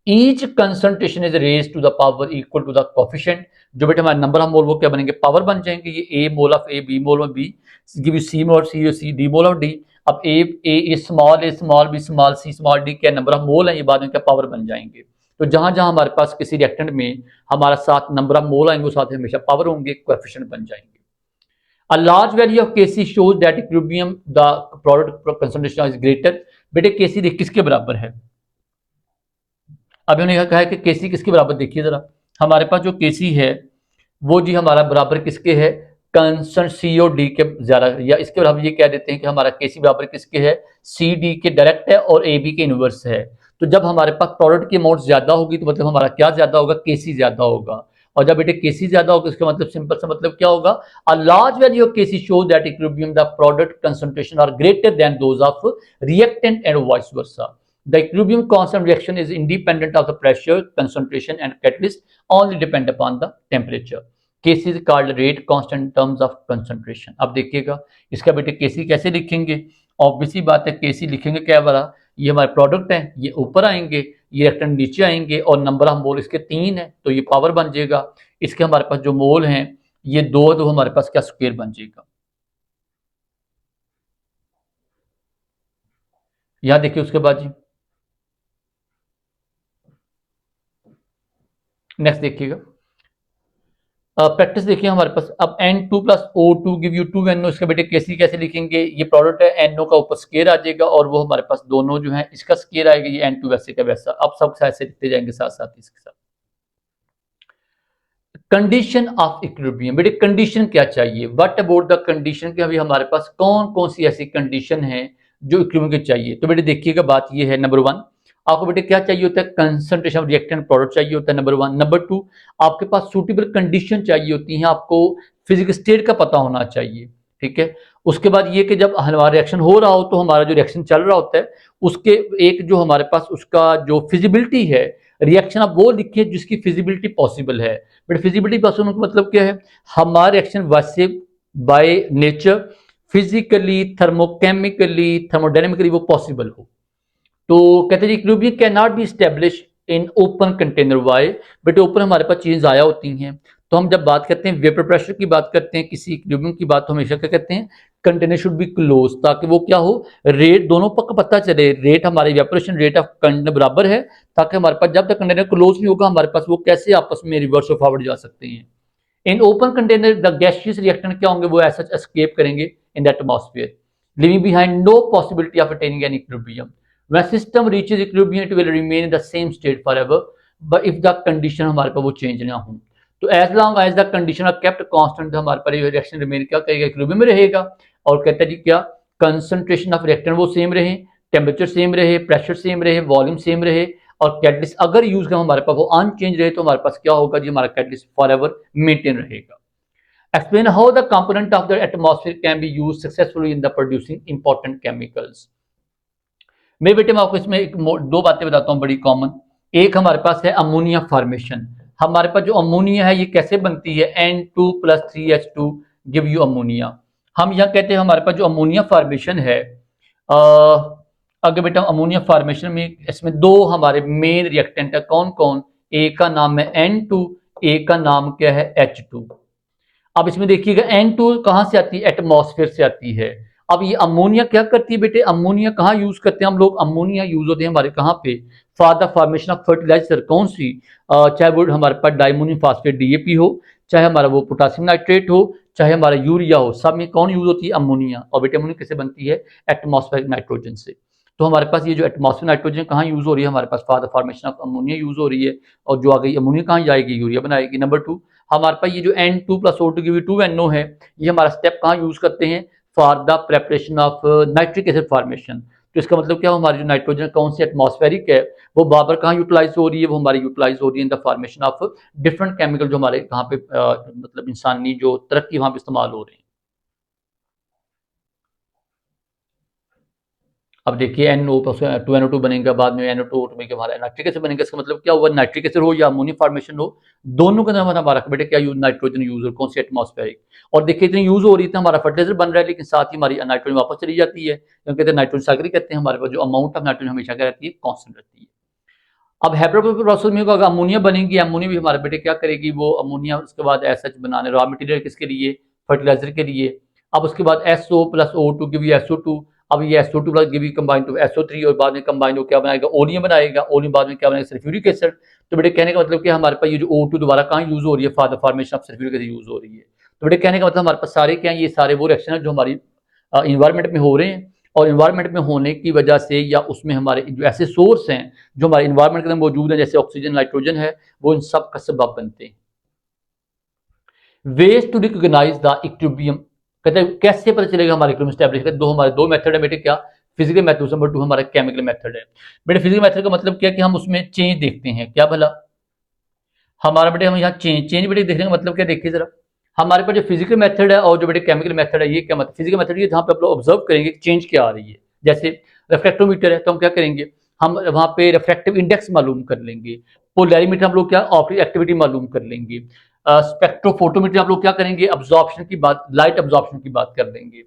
Each concentration is raised to the power equal to the coefficient. जो बेटे हमारे number हम मोल वो क्या बनेंगे, power बन जाएंगे। ये A mole of A, B mole of B, give you C mole C, C D mole of D. अब A small B small C small D क्या नंबर ऑफ मोल है, ये बाद में क्या पावर बन जाएंगे। तो जहां जहां हमारे पास किसी रिएक्टेंट में हमारा साथ नंबर ऑफ मोल आएंगे, साथ हमेशा पावर होंगे, कोएफिशिएंट बन जाएंगे। A large value of Kc shows that equilibrium the product concentration is greater. बेटे Kc किसके बराबर है, अभी उन्होंने कहा है कि Kc किसके बराबर, देखिए जरा हमारे पास जो Kc है वो जी हमारा बराबर किसके है, कंसंट सी और डी के ज्यादा, या इसके बराबर ये कह देते हैं कि हमारा Kc बराबर किसके है, सी डी के डायरेक्ट है और ए बी के इनवर्स है। तो जब हमारे पास प्रोडक्ट की अमाउंट ज्यादा होगी तो मतलब हमारा क्या ज्यादा होगा, Kc ज्यादा होगा। और जब बेटे Kc ज्यादा होगा इसका मतलब सिंपल सा मतलब क्या होगा, a large value of Kc shows that equilibrium the product concentration are greater than those of reactant and vice versa. The equilibrium constant reaction is independent of the pressure, concentration and catalyst, only depend upon the temperature. Kc is called rate constant in terms of concentration. अब देखिएगा इसका बेटे Kc कैसे लिखेंगे, obviously बात है Kc लिखेंगे क्या वाला, ये हमारे प्रोडक्ट है, ये ऊपर आएंगे, ये रिएक्टेंट नीचे आएंगे, और नंबर ऑफ मोल इसके 3 है तो ये पावर बन जाएगा। इसके हमारे पास जो मोल हैं ये 2, तो हमारे पास क्या स्क्वायर बन जाएगा। यहां देखिए उसके बाद जी नेक्स्ट देखिएगा प्रैक्टिस देखिए हमारे पास। अब N2 plus O2 give you 2NO, इसके बेटे Kc कैसे लिखेंगे, ये प्रोडक्ट है, NO का ऊपर स्केयर आ जाएगा और वो हमारे पास दोनों जो है इसका स्केयर आएगा, ये N2 वैसे का वैसा। अब सब ऐसे लिखते जाएंगे साथ साथ इसके साथ। कंडीशन ऑफ इक्विलिब्रियम, बेटे कंडीशन क्या चाहिए, व्हाट अबाउट द कंडीशन, कि अभी हमारे पास कौन कौन सी ऐसी कंडीशन है जो इक्विलिब्रियम की चाहिए। तो बेटे देखिएगा बात ये है, नंबर 1 आपको बेटे क्या चाहिए होता है, कंसंट्रेशन ऑफ रिएक्टेंट प्रोडक्ट चाहिए होता है, नंबर 1। नंबर 2 आपके पास सूटेबल कंडीशन चाहिए होती है, आपको फिजिकल स्टेट का पता होना चाहिए, ठीक है। उसके बाद ये कि जब हमारा रिएक्शन हो रहा हो तो हमारा जो रिएक्शन चल रहा होता है उसके एक जो हमारे पास उसका जो फिजिबिलिटी है रिएक्शन आप वो लिखिए जिसकी फिजिबिलिटी पॉसिबल है। बट फिजिबिलिटी पॉसिबल का मतलब क्या है, हमारा रिएक्शन वैसे by nature physically, thermochemically, thermodynamically वो पॉसिबल हो। तो कहते हैं equilibrium can not be establish in open container. Why? But open हमारे पास चीजें आया होती हैं। तो हम जब बात करते हैं वेपर प्रेशर की, बात करते हैं किसी इक्विलिब्रियम की बात, तो हमेशा क्या कहते हैं, कंटेनर शुड बी क्लोज, ताकि वो क्या हो, रेट दोनों का पता चले, रेट हमारे इवेपोरेशन रेट ऑफ कंटेनर बराबर है, ताकि हमारे पास जब तक कंटेनर क्लोज नहीं होगा हमारे पास वो कैसे आपस में रिवर्स और फॉरवर्ड जा सकते हैं। इन open container the gaseous reactant क्या होंगे, वो ऐसा एस्केप करेंगे in the atmosphere, leaving behind no possibility of attaining an equilibrium. When system reaches equilibrium, it will remain in the same state forever. But if the condition हमारे पास वो change ना हो, तो as long as the condition are kept constant, तो हमारे पास reaction remain क्या करेगा, equilibrium में रहेगा। और कहता है जी क्या, कंसंट्रेशन ऑफ रिएक्टेंट वो सेम रहे, टेम्परेचर सेम रहे, प्रेशर सेम रहे, वॉल्यूम सेम रहे, और कैटलिस्ट अगर यूज कर हमारे पास वो अनचेंज रहे, तो हमारे पास क्या होगा जी, हमारा कैटलिस्ट फॉर एवर मेंटेन रहेगा। Explain how the component of the atmosphere can be used successfully in the producing important chemicals. मेरे बेटे मैं आपको इसमें दो बातें बताता हूँ बड़ी कॉमन। एक हमारे पास है अमोनिया फॉर्मेशन। हमारे पास जो अमोनिया है ये कैसे बनती है, N2+3H2 गिव यू अमोनिया। हम यहाँ कहते हैं हमारे पास जो अमोनिया फॉर्मेशन है, अगर बेटा अमोनिया फॉर्मेशन में इसमें दो हमारे मेन रिएक्टेंट है, कौन कौन, एक का नाम है N2, एक का नाम क्या है H2। अब इसमें देखिएगा N2 कहां से आती है, एटमॉस्फेयर से आती है। अब ये अमोनिया क्या करती है बेटे, अमोनिया कहाँ यूज करते हैं हम लोग, अमोनिया यूज होते हैं हमारे कहाँ पे, for the formation of fertiliser. कौन सी, चाहे वो हमारे पास डायमोनियम फास्फेट DAP हो, चाहे हमारा वो पोटासियम नाइट्रेट हो, चाहे हमारा यूरिया हो, सब में कौन यूज होती है, अमोनिया। और बेटे अमोनिया कैसे बनती है, एटमॉस्फेरिक नाइट्रोजन से। तो हमारे पास ये जो एटमॉस्फेरिक नाइट्रोजन कहाँ यूज हो रही है, हमारे पास for the formation of ammonia use हो रही है, और जो आ गई अमोनिया कहाँ जाएगी, यूरिया बनाएगी। नंबर 2, हमारे पास ये जो N2+O2 है, ये हमारा स्टेप कहाँ यूज करते हैं, for the preparation of nitric acid formation. तो इसका मतलब क्या, हमारी जो नाइट्रोजन कौन सी एटमॉस्फेरिक है, वो बार बार कहाँ यूटिलाइज हो रही है, वो हमारी यूटिलाइज हो रही है in the formation of different chemical, जो हमारे कहाँ पे मतलब इंसानी जो तरक्की वहां पे इस्तेमाल हो रही है। अब देखिए NO2NO2 बनेगा, बाद में NO2 में हमारा नाइट्रिक एसिड बनेगा। इसका मतलब क्या हुआ, नाइट्रिक एसिड हो या अमोनिया फॉर्मेशन हो, दोनों के अंदर हमारा बेटे क्या यूज, नाइट्रोजन यूज हो, कौन सी एटमॉस्फेरिक। और देखिए इतनी यूज हो रही है, हमारा फर्टिलाइजर बन रहा है, लेकिन साथ ही हमारी नाइट्रोजन वापस चली जाती है, क्योंकि कहते हैं नाइट्रोजन साइकिल कहते हैं, हमारे पास जो अमाउंट ऑफ नाइट्रोजन हमेशा क्या रहती है, कॉन्स्टेंट रहती है। अब हाइड्रोक्लोरिक प्रोसेस में अगर अमोनिया बनेगी, अमोनिया भी हमारे बेटे क्या करेगी, वो अमोनिया उसके बाद एसएच बनाने, रॉ मटेरियल किसके लिए, फर्टिलाइजर के लिए। अब उसके बाद SO+O2 गिव यू SO2। अब ये SO2 plus give you combine to SO3, और बाद में कंबाइन हो क्या बनाएगा, ओनियम बनाएगा, ओनियम बाद में क्या बनाएगा, सल्फ्यूरिक एसिड। तो बेटे कहने का मतलब कि हमारे पास ये जो O2 दोबारा कहाँ यूज हो रही है, for the formation of sulphuric acid use हो रही है। तो बेटे कहने का मतलब हमारे पास सारे क्या है, ये सारे वो रिएक्शन है जो हमारी इन्वायरमेंट में हो रहे हैं, और इन्वायरमेंट में होने की वजह से या उसमें हमारे जो ऐसे सोर्स हैं जो हमारे इन्वायरमेंट के अंदर मौजूद हैं, जैसे ऑक्सीजन, नाइट्रोजन है, वो इन सब का सबब बनते हैं। Ways to recognise the equilibrium, कहते हैं कैसे पता चलेगा हमारे इक्विलिब्रियम स्टैब्लिश, हमारे दो मेथड है बेटे, क्या, फिजिकल मेथड, नंबर 2 हमारा केमिकल मेथड है। बेटे फिजिकल मेथड का मतलब क्या कि हम उसमें चेंज देखते हैं, क्या भला हमारा बेटे, हम यहाँ चेंज बेटे देखने का मतलब क्या, देखिए जरा हमारे पास जो फिजिकल मेथड है और जो बेटे केमिकल मेथड है, ये क्या मतलब, फिजिकल मेथड ये जहाँ पे आप लोग ऑब्जर्व करेंगे चेंज क्या आ रही है। जैसे रिफ्रैक्टोमीटर है, तो हम क्या करेंगे, हम वहाँ पे रिफ्रैक्टिव इंडेक्स मालूम कर लेंगे। पोलैरिमीटर हम लोग क्या, ऑप्टिक एक्टिविटी मालूम कर लेंगे। स्पेक्ट्रोफोटोमीटर आप लोग क्या करेंगे, अब्जॉर्प्शन की बात, लाइट अब्जॉर्प्शन की बात कर लेंगे।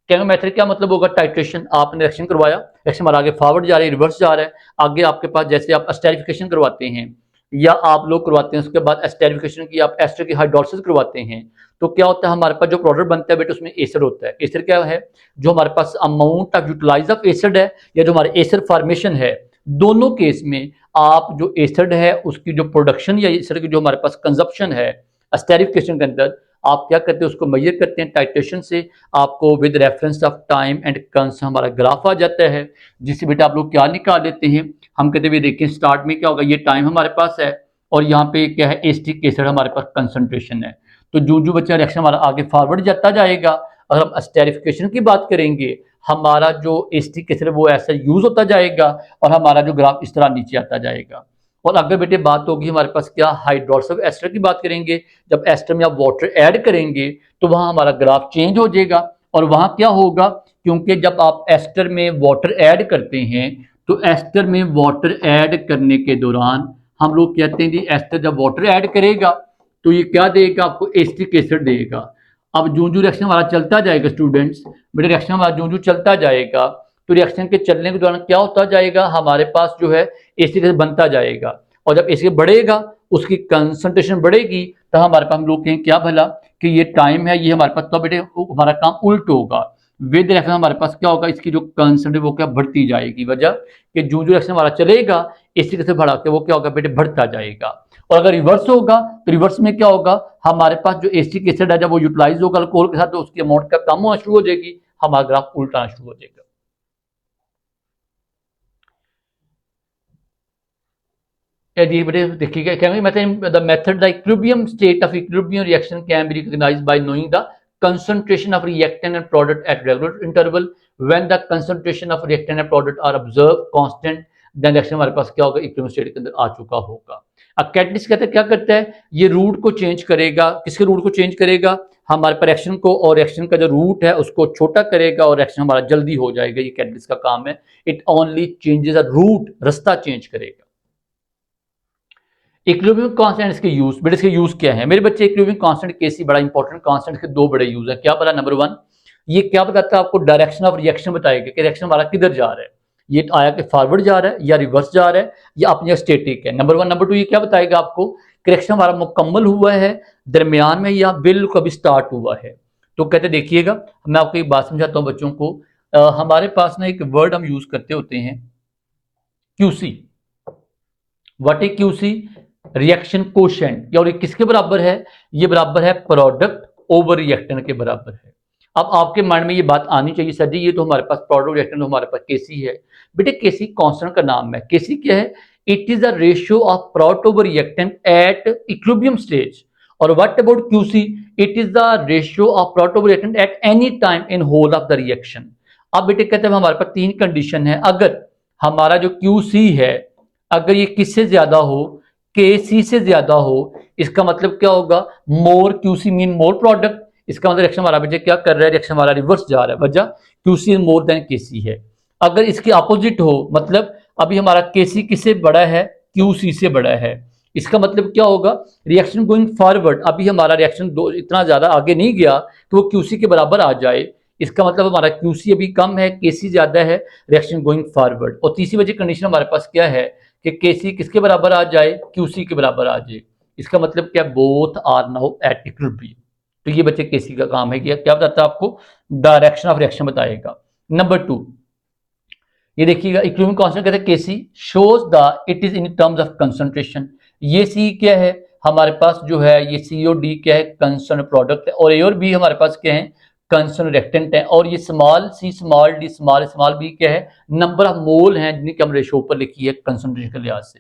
केमिकल मेथड क्या मतलब होगा, टाइट्रेशन, आपने रिएक्शन करवाया, रिएक्शन हमारा आगे फॉरवर्ड जा रहा है, रिवर्स जा रहा है, आगे आपके पास जैसे आप एस्टेरिफिकेशन करवाते हैं या आप लोग करवाते हैं, उसके बाद एस्टेरिफिकेशन की आप एस्टर की हाइड्रोलिसिस करवाते हैं, तो क्या होता है हमारे पास जो प्रोडक्ट बनता है बेटे उसमें एसिड होता है। एसिड क्या है, जो हमारे पास amount of utilize of acid है या जो हमारे एसिड फॉर्मेशन है, दोनों केस में आप जो एसिड है उसकी जो प्रोडक्शन या एसिड की जो हमारे पास कंजप्शन है एस्टेरिफिकेशन के अंदर, आप क्या करते हैं, उसको मेजर करते हैं टाइट्रेशन से। आपको with reference of time and कंस हमारा ग्राफ आ जाता है, जिससे बेटा आप लोग क्या निकाल लेते हैं, हम कहते हुए देखिए स्टार्ट में क्या होगा, ये टाइम हमारे पास है, और यहाँ पे क्या है, एसिटिक एसिड हमारे पास कंसंट्रेशन है। तो जो जो बच्चा रिएक्शन हमारा आगे फॉरवर्ड जाता जाएगा, अगर हम एस्टेरिफिकेशन की बात करेंगे, हमारा जो एसिटिक एसिड वो ऐसा यूज होता जाएगा, और हमारा जो ग्राफ इस तरह नीचे आता जाएगा। और अगर बेटे बात होगी हमारे पास क्या, हाइड्रोलिसिस एस्टर की बात करेंगे, जब एस्टर में आप वाटर ऐड करेंगे तो वहां हमारा ग्राफ चेंज हो जाएगा। और वहां क्या होगा, क्योंकि जब आप एस्टर में वाटर ऐड करते हैं, तो एस्टर में वाटर ऐड करने के दौरान हम लोग कहते हैं जी एस्टर जब वाटर ऐड करेगा तो ये क्या देगा आपको, एसिटिक एसिड देगा। अब जो जो रिएक्शन हमारा चलता जाएगा स्टूडेंट्स, बेटा रिएक्शन हमारा जो जो चलता जाएगा तो रिएक्शन के चलने के दौरान क्या होता जाएगा, हमारे पास जो है एसिटिक एसिड बनता जाएगा, और जब एसिड बढ़ेगा उसकी कंसंट्रेशन बढ़ेगी तो हमारे पास हम लोग कहें क्या भला कि ये टाइम है, ये हमारे पास तो बेटे हमारा काम उल्ट होगा। विद रिएक्शन हमारे पास क्या होगा, इसकी जो कंसंट्रेशन वो क्या बढ़ती जाएगी, वजह कि जो जो रिएक्शन हमारा चलेगा इसी से बढ़ा के वो क्या होगा बेटे बढ़ता जाएगा। और अगर रिवर्स होगा तो रिवर्स में क्या होगा, हमारे पास जो एसिटिक एसिड है जब वो यूटिलाइज होगा अल्कोहल के साथ तो उसकी अमाउंट का कम होना शुरू हो जाएगी, हमारा ग्राफ उल्टा आना शुरू हो जाएगा। देखिएगा the method the equilibrium state of equilibrium reaction can be recognised by knowing the concentration of reactant and product at regular interval. When the concentration of reactant and product are observed constant, then reaction हमारे पास क्या होगा, equilibrium state के अंदर आ चुका होगा। अब catalyst कहते हैं क्या करता है, ये रूट को चेंज करेगा, किसके रूट को चेंज करेगा, हमारे पर रिएक्शन को, और रिएक्शन का जो रूट है उसको छोटा करेगा और रिएक्शन हमारा जल्दी हो जाएगा, ये कैटलिस्ट का काम है। It only changes a route, रास्ता चेंज करेगा। इक्विलिब्रियम कांस्टेंट इसके यूज, बेटे इसके यूज क्या है मेरे बच्चे, इक्विलिब्रियम कांस्टेंट केसी बड़ा इंपॉर्टेंट कांस्टेंट के दो बड़े यूज है। क्या पता, नंबर वन ये क्या बताता है आपको, डायरेक्शन ऑफ रिएक्शन बताएगा कि रिएक्शन हमारा किधर जा रहा है, ये आया कि फॉरवर्ड जा रहा है या रिवर्स जा रहा है या अपने स्टेटिक है, नंबर वन। नंबर टू ये क्या बताएगा आपको, रिएक्शन हमारा मुकम्मल हुआ है, दरमियान में या बिल्कुल अभी स्टार्ट हुआ है। तो कहते देखिएगा मैं आपको एक बात समझाता हूँ बच्चों को, हमारे पास ना एक वर्ड हम यूज करते होते हैं QC. What is QC, reaction quotient, और ये किसके बराबर है, ये बराबर है प्रोडक्ट ओवर रिएक्टेंट के बराबर है। अब आपके माइंड में ये बात आनी चाहिए सर जी ये तो हमारे पास प्रोडक्ट रिएक्टेंट तो हमारे पास केसी है। बेटे केसी कांस्टेंट का नाम है, केसी क्या है, it is the ratio of product over reactant at equilibrium stage. और what about QC, it is the ratio of product over reactant at any time in whole of the reaction. अब बेटे कहते हैं हमारे पास तीन condition है, अगर हमारा जो क्यूसी है अगर ये किससे ज्यादा हो, के सी से ज्यादा हो, इसका मतलब क्या होगा, मोर क्यूसी मीन मोर प्रोडक्ट, इसका मतलब रिएक्शन हमारा बेटे क्या कर रहा है, रिएक्शन हमारा रिवर्स जा रहा है, वजह क्यूसी इज मोर देन केसी है। अगर इसके अपोजिट हो, मतलब अभी हमारा केसी किससे बड़ा है, क्यूसी से बड़ा है, इसका मतलब क्या होगा, रिएक्शन गोइंग फॉरवर्ड, अभी हमारा रिएक्शन इतना ज्यादा आगे नहीं गया कि वो क्यूसी के बराबर आ जाए, इसका मतलब हमारा क्यूसी अभी कम है, केसी ज्यादा है, रिएक्शन गोइंग फॉरवर्ड। और तीसरी वजह कंडीशन हमारे पास क्या है कि केसी किसके बराबर आ जाए, क्यूसी के बराबर आ जाए, इसका मतलब क्या, both are now at equilibrium. तो ये बच्चे केसी का काम है कि क्या बताता है आपको, डायरेक्शन ऑफ रिएक्शन बताएगा। नंबर टू ये देखिएगा, इक्विलिब्रियम कांस्टेंट कहते हैं KC shows the it is in terms of concentration. ये सी क्या है हमारे पास जो है, ये सी और डी क्या है, कंसर्न प्रोडक्ट है, और ए और बी हमारे पास क्या है, कंसर्न रिएक्टेंट है, और ये small C small D small small B क्या है, नंबर ऑफ मोल हैं जिनकी हम रेशो ऊपर लिखी है कंसंट्रेशन के लिहाज से।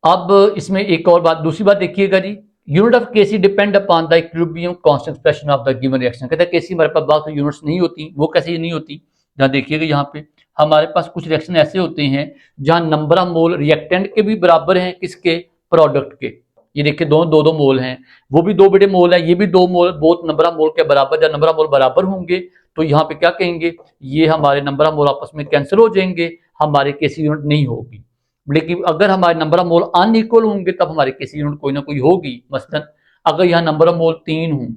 अब इसमें एक और बात, दूसरी बात देखिएगा जी, unit of KC depend upon the equilibrium constant expression of the given reaction. कहते हैं केसी हमारे पास बात तो यूनिट्स नहीं होती, वो कैसे नहीं होती, जहां देखिएगा यहाँ पे हमारे पास कुछ रिएक्शन ऐसे होते हैं जहां नंबर ऑफ मोल रिएक्टेंट के भी बराबर हैं, किसके, प्रोडक्ट के। ये देखिए दोनों दो दो मोल हैं, वो भी दो बड़े मोल है, ये भी दो मोल, बोथ नंबर ऑफ मोल के बराबर, जब नंबर ऑफ मोल बराबर होंगे तो यहाँ पे क्या कहेंगे, ये हमारे नंबर ऑफ मोल आपस में कैंसिल हो जाएंगे, हमारे केसी यूनिट नहीं होगी। लेकिन अगर हमारे नंबर ऑफ मोल अनइक्वल होंगे तब हमारे केसी यूनिट कोई ना कोई होगी। मसलन अगर यहाँ नंबर ऑफ मोल 3 हों,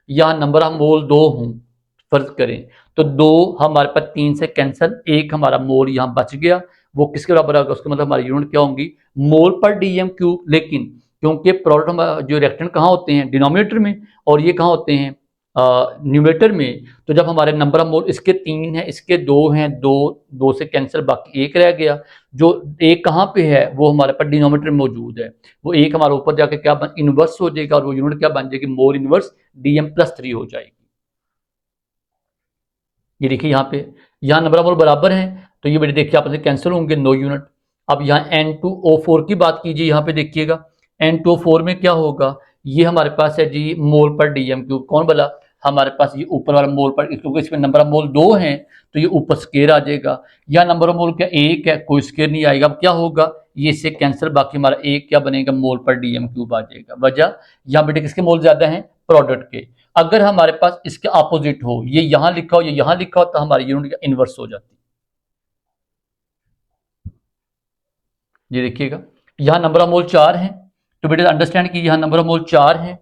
यहाँ नंबर ऑफ मोल 2 हों, फर्ज करें तो 2 हमारे पास 3 से कैंसिल, एक हमारा मोल यहाँ बच गया, वो किसके बराबर आएगा, उसका मतलब हमारी यूनिट क्या होंगी, मोल पर डीएम क्यूब। लेकिन क्योंकि प्रोडक्ट जो रिएक्टेंट कहाँ होते हैं, डिनोमिनेटर में, और ये कहाँ होते हैं, न्यूमरेटर में, तो जब हमारे नंबर ऑफ मोल इसके 3 है, इसके 2 हैं, 2 से कैंसिल, बाकी एक रह गया, जो एक कहाँ पे है, वो हमारे पास डिनोमिनेटर में मौजूद है, वो एक हमारा ऊपर जाके क्या इनवर्स हो जाएगा, और वो यूनिट क्या बन जाएगी, मोल इनवर्स dm+3 हो जाएगी। ये देखिए यहाँ पे, यहाँ नंबर ऑफ मोल बराबर हैं तो ये बेटे देखिए आपस में कैंसिल होंगे, नो यूनिट। अब यहाँ N2O4 की बात कीजिए, यहाँ पे देखिएगा N2O4 में क्या होगा, ये हमारे पास है जी मोल पर डीएम क्यूब, कौन बोला, हमारे पास ये ऊपर वाला मोल पर, क्योंकि इसमें नंबर ऑफ मोल 2 हैं तो ये ऊपर स्केयर आ जाएगा, या नंबर ऑफ मोल क्या 1 है, कोई स्केयर नहीं आएगा। अब क्या होगा, ये इससे कैंसिल, बाकी हमारा एक क्या बनेगा, मोल पर डीएम क्यूब आ जाएगा। वजह यहाँ बेटे किसके मोल ज्यादा हैं, प्रोडक्ट के। अगर हमारे पास इसके अपोजिट हो, ये यहां लिखा हो, ये यहां लिखा हो, तो हमारी यूनिट इनवर्स हो जाती है। ये देखिएगा यहाँ नंबर ऑफ मोल 4 हैं, तो बेटे अंडरस्टैंड कि यहाँ नंबर ऑफ मोल 4 हैं,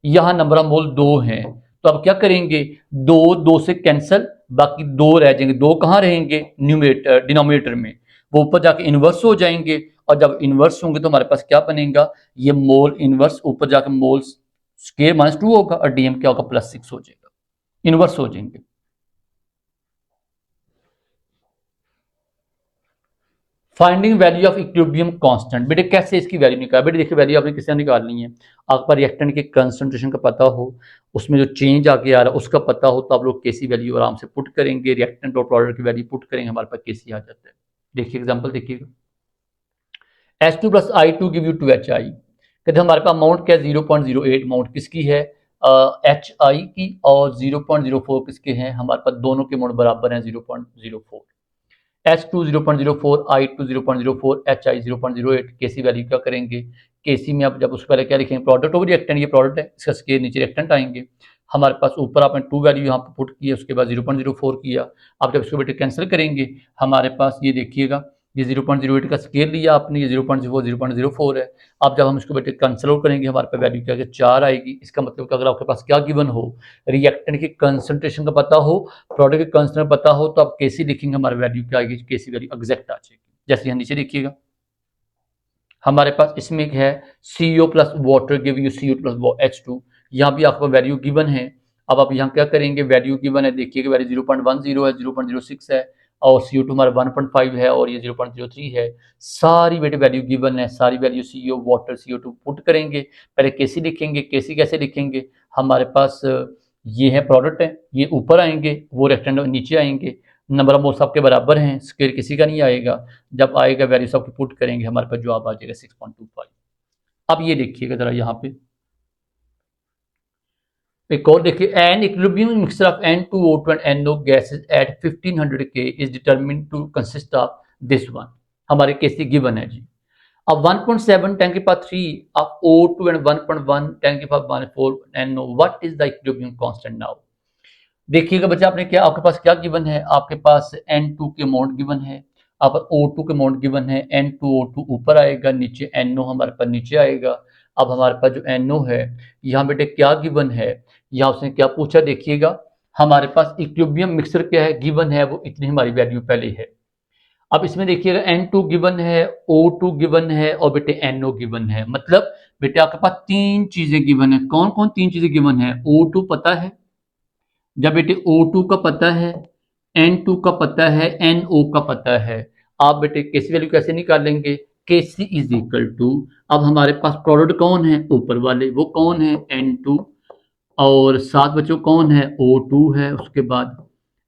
यहाँ नंबर ऑफ मोल 2 हैं। तो अब क्या करेंगे, दो दो से कैंसल, बाकी दो रह जाएंगे। दो कहाँ रहेंगे, न्यूमरेटर डिनोमिनेटर में, वो ऊपर जाके इनवर्स हो जाएंगे। और जब इनवर्स होंगे तो हमारे पास क्या बनेगा, ये मोल इनवर्स ऊपर जाके मोल स्क्वायर -2 होगा और डीएम क्या होगा, +6 हो जाएगा, इनवर्स हो जाएंगे। Finding value of equilibrium constant, बेटे कैसे इसकी वैल्यू निकाल, बेटे देखिए वैल्यू आपने किससे निकालनी है, आपका रिएक्टेंट के कंसंट्रेशन का पता हो, उसमें जो चेंज आगे आ रहा है उसका पता हो, तो आप लोग केसी वैल्यू आराम से पुट करेंगे, रिएक्टेंट और प्रोडक्ट की वैल्यू पुट करेंगे, हमारे पास केसी आ जाता है। देखिए एग्जांपल देखिएगा, H2 plus I2 give you 2HI, कहते हमारे पास अमाउंट क्या है 0.08, अमाउंट किसकी है HI की, और 0.04 किसके हैं, हमारे पास दोनों के अमाउंट बराबर हैं 0.04। H2 0.04, I2 0.04, HI 0.08, केसी वैल्यू क्या करेंगे, केसी में आप जब उससे पहले क्या लिखेंगे, प्रोडक्ट ओवर रिएक्टेंट, ये प्रोडक्ट है, इसका स्केयर नीचे रिएक्टेंट आएंगे। हमारे पास ऊपर आपने 2 वैल्यू यहाँ पर पुट की है, उसके बाद 0.04 किया। आप जब इसको बेटे कैंसिल करेंगे, हमारे पास ये देखिएगा, ये 0.08 का स्केयर लिया आपने, ये 0.04 0.04 है। अब जब हम इसको बेटे कैंसिल आउट करेंगे, हमारे पास वैल्यू क्या है 4 आएगी। इसका मतलब कि अगर आपके पास क्या गिवन हो, रिएक्टेंट की कंसंट्रेशन का पता हो, प्रोडक्ट के कंसंट्रेशन पता हो, तो आप केसी लिखेंगे, हमारी वैल्यू क्या आएगी, केसी वैल्यू एग्जैक्ट आ जाएगी। जैसे यहाँ नीचे देखिएगा, हमारे पास इसमें एक है CO plus water give you CO plus H2, यहाँ भी आपको वैल्यू गिवन है। अब आप यहाँ क्या करेंगे, वैल्यू गिवन है, देखिएगा वैल्यू 0.10 है, 0.06 है, और CO2 हमारा 1.5 है, और ये 0.03 है। सारी बेटे वैल्यू गिवन है, सारी value CO water CO2 put करेंगे। पहले केसी लिखेंगे, केसी कैसे लिखेंगे, हमारे पास ये है प्रोडक्ट है, ये ऊपर आएंगे, वो रेक्टेंगल नीचे आएंगे, नंबर ऑफ मोल्स सबके बराबर हैं, स्क्वायर किसी का नहीं आएगा। जब आएगा वैल्यू सबकी पुट करेंगे, हमारे पास जवाब आ जाएगा 6.25। अब ये देखिएगा जरा यहाँ पे एक और देखिए, an equilibrium mixture of N2O2 and NO gases at 1500 K is determined to consist of this one, हमारे केस गिवन है जी। अब 1.7 10 की पावर 3 of O2 and 1.1 10 की power 4 NO, what is the equilibrium constant now. देखिएगा बच्चा, आपने क्या, आपके पास क्या गिवन है, आपके पास N2 के अमाउंट गिवन है, आप O2 के अमाउंट गिवन है, N2O2 ऊपर आएगा, नीचे NO हमारे पास नीचे आएगा। अब हमारे पास जो NO है, यहाँ बेटे क्या गिवन है, यहाँ उसने क्या पूछा, देखिएगा हमारे पास इक्विलिब्रियम मिक्सचर क्या है, गिवन है वो इतनी हमारी वैल्यू पहले है। अब इसमें देखिएगा N2 गिवन है, O2 गिवन है, और बेटे NO गिवन है, मतलब बेटे आपके पास तीन चीजें गिवन है। कौन कौन तीन चीजें गिवन है, O2 पता है, जब बेटे O2 का पता है, N2 का पता है, NO का पता है, आप बेटे केसी वैल्यू कैसे निकालेंगे, केसी इज इक्वल टू, अब हमारे पास प्रोडक्ट कौन है, ऊपर वाले, वो कौन है N2, और साथ बच्चों कौन है, O2 है, उसके बाद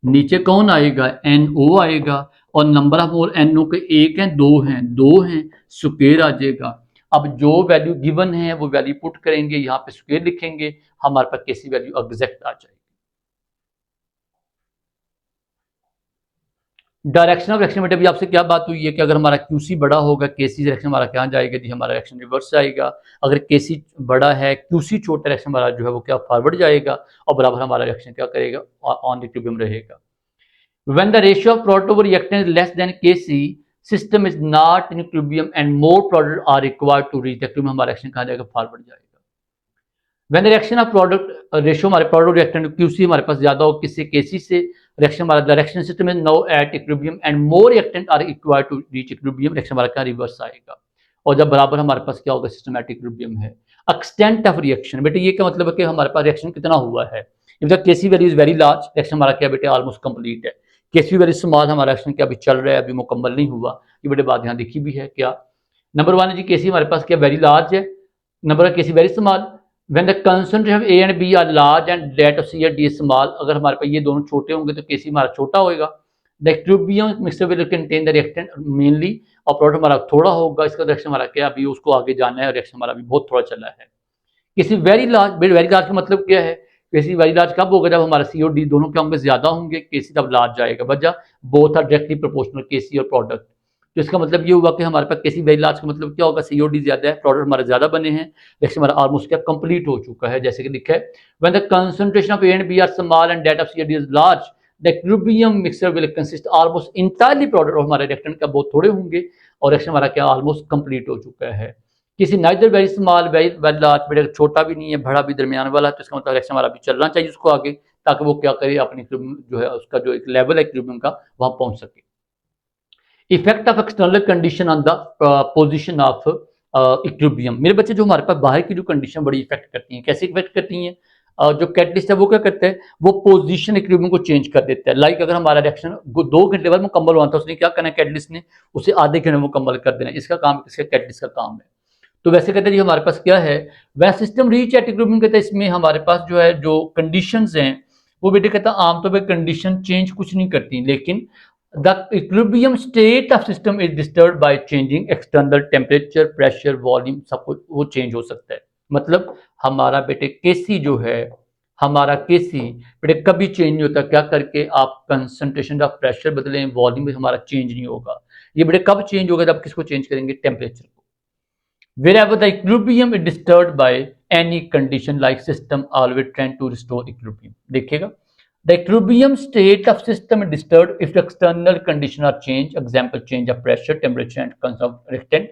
नीचे कौन आएगा, NO आएगा, और नंबर ऑफ मोल NO के एक हैं, दो हैं, स्क्वायर आ जाएगा। अब जो वैल्यू गिवन है वो वैल्यू पुट करेंगे, यहाँ पे स्क्वायर लिखेंगे, हमारे पास केसी वैल्यू एग्जैक्ट आ जाएगी। डायरेक्शन ऑफ रिएक्शन बेटे भी आपसे क्या बात हुई है कि अगर हमारा QC बड़ा होगा, केसी रिएक्शन हमारा क्या जाएगा जी, हमारा रिएक्शन रिवर्स जाएगा। अगर केसी बड़ा है, QC छोटा, रिएक्शन हमारा जो है वो क्या फॉरवर्ड जाएगा, और बराबर हमारा रिएक्शन क्या करेगा, ऑन इक्विलिब्रियम रहेगा। When the ratio of product over reactant is less than Kc, system is not in equilibrium and more product are required to reach equilibrium, हमारा रिएक्शन कहाँ जाएगा, फॉरवर्ड जाएगा। When the reaction of product ratio हमारे product reactant QC हमारे पास ज्यादा हो किससे, Kc से, रिएक्शन हमारा the reaction system is now at equilibrium and more reactant are required to reach equilibrium, reaction हमारा क्या रिवर्स आएगा, और जब बराबर हमारे पास क्या होगा, सिस्टमैटिक इक्विलिब्रियम है। एक्सटेंट ऑफ रिएक्शन बेटे ये क्या मतलब है कि हमारे पास रिएक्शन कितना हुआ है, if the Kc value is very large, reaction हमारा क्या बेटे ऑलमोस्ट कंप्लीट है। Kc वैल्यू स्मॉल, हमारा रिएक्शन क्या अभी चल रहा है, अभी मुकम्मल नहीं हुआ, ये बेटे बात यहाँ लिखी भी है। क्या नंबर वन है जी, Kc हमारे पास क्या वेरी लार्ज है, number Kc very small. When the concentration of A and B are large and that of C and D is small, अगर हमारे पास ये दोनों छोटे होंगे तो Kc हमारा छोटा होएगा। The equilibrium mixture will contain the reactant mainly, और प्रोडक्ट हमारा थोड़ा होगा, इसका रिएक्शन हमारा क्या अभी उसको आगे जाना है, और रिएक्शन हमारा अभी बहुत थोड़ा चला है। किसी वेरी लार्ज का मतलब क्या है, किसी वेरी लार्ज कब होगा, जब हमारा C और D दोनों क्या होंगे, ज्यादा होंगे, Kc तब लार्ज जाएगा, वजह both are directly proportional Kc और प्रोडक्ट। तो इसका मतलब ये हुआ कि हमारे पास Kc वेरी लार्ज का मतलब क्या होगा, COD ज्यादा है, प्रोडक्ट हमारे ज्यादा बने हैं, रिएक्शन हमारा ऑलमोस्ट क्या कंप्लीट हो चुका है। जैसे कि लिखा है, when the concentration of A and B are small and that of C and D is large, the equilibrium mixture will consist almost entirely product, और हमारे रिएक्टेंट का बहुत थोड़े होंगे और रिएक्शन हमारा क्या ऑलमोस्ट कंप्लीट हो चुका है। किसी neither very small very large, बेटा छोटा भी नहीं है बड़ा भी दरमियान वाला, तो इसका मतलब रिएक्शन हमारा भी चलना चाहिए उसको आगे, ताकि वो क्या करे अपनी जो है उसका जो एक लेवल है इक्विलिब्रियम का वहां पहुंच सके। Effect of external condition on the position of equilibrium. मेरे बच्चे जो हमारे पास बाहर की जो कंडीशन बड़ी इफेक्ट करती हैं, कैसे इफेक्ट करती हैं? जो कैटलिस्ट है वो क्या करता है, वो पोजीशन इक्विलिब्रियम को चेंज कर देता है। लाइक अगर हमारा रिएक्शन 2 घंटे बाद मुकम्मल हुआ था, उसने क्या करना है कैटलिस्ट ने, उसे आधे घंटे में मुकम्मल कर देना। इसका काम इसका कैटलिस्ट का काम है। तो वैसे कहते हैं जी हमारे पास क्या है, वह सिस्टम रीच एट इक्विलिब्रियम कहते हैं, इसमें हमारे पास जो है जो कंडीशंस हैं वो बेटे कहता है आमतौर पर कंडीशन चेंज कुछ नहीं करती, लेकिन the equilibrium state of system is disturb by changing external temperature, pressure, volume, सब कुछ वो चेंज हो सकता है। मतलब हमारा बेटे केसी जो है, हमारा केसी बेटे कभी चेंज नहीं होता, क्या करके आप कंसंट्रेशन ऑफ प्रेशर बदलें, वॉल्यूम भी हमारा चेंज नहीं होगा। ये बेटे कब चेंज होगा, जब किसको चेंज करेंगे, टेम्परेचर को। Wherever the equilibrium is disturbed by any condition like system always tend to restore equilibrium। देखिएगा, the equilibrium state of system is disturbed if external condition are changed, example change of pressure, temperature and consumption,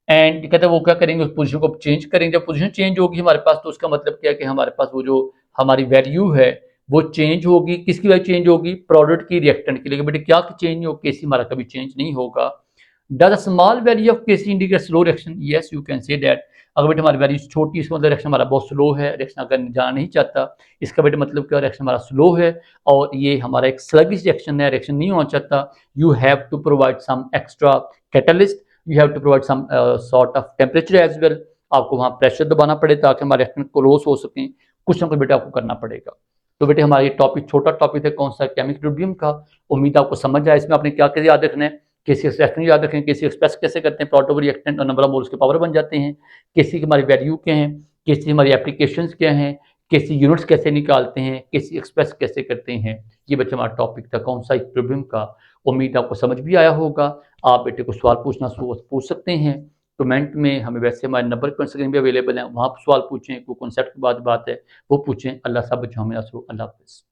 and कहते हैं वो क्या करेंगे, उस position को change करेंगे। जब पोजीशन चेंज होगी हमारे पास, तो उसका मतलब क्या है कि हमारे पास वो जो हमारी वैल्यू है वो चेंज होगी। किसकी वजह चेंज होगी, प्रोडक्ट की, रिएक्टेंट की। लेकिन बेटे क्या चेंज नहीं होगा, केसी हमारा कभी चेंज नहीं होगा। Does a small value of Kc indicate slow reaction? Yes, you can say that। अगर बेटे हमारी वैल्यू छोटी, इसका मतलब रिएक्शन हमारा बहुत स्लो है, रिएक्शन अगर जाना नहीं चाहता, इसका बेटे मतलब क्या, रिएक्शन हमारा स्लो है और ये हमारा एक स्लगिश रिएक्शन है, रिएक्शन नहीं होना चाहता। You have to provide some extra catalyst, you have to provide some sort of temperature as well. आपको वहाँ प्रेशर दबाना पड़े ताकि हमारे रिएक्शन क्लोज हो सकें, कुछ ना कुछ बेटे आपको करना पड़ेगा। तो बेटे हमारा ये टॉपिक छोटा टॉपिक है, कौन सा, केमिकल इक्विलिब्रियम का। उम्मीद आपको समझ आए। इसमें आपने क्या क्या याद रखना है, केसी रिएक्शन याद रखें, केसी एक्सप्रेस कैसे करते हैं, प्रोडक्ट ओवर रिएक्टेंट और नंबर ऑफ मोल्स के पावर बन जाते हैं, केसी की हमारी वैल्यू क्या है, केसी हमारी एप्लीकेशंस क्या हैं, केसी यूनिट्स कैसे निकालते हैं, केसी एक्सप्रेस कैसे करते हैं। ये बच्चे हमारा टॉपिक था कौन सा, इक्विलिब्रियम का। उम्मीद आपको समझ भी आया होगा। आप बेटे को सवाल पूछ सकते हैं कमेंट में। हमें वैसे हमारे नंबर स्क्रीन भी अवेलेबल है, वहाँ सवाल पूछें, कोई कॉन्सेप्ट की बात है वो पूछें। अल्लाह सब बच्चों हमें अल्लाह हाफ़िज़।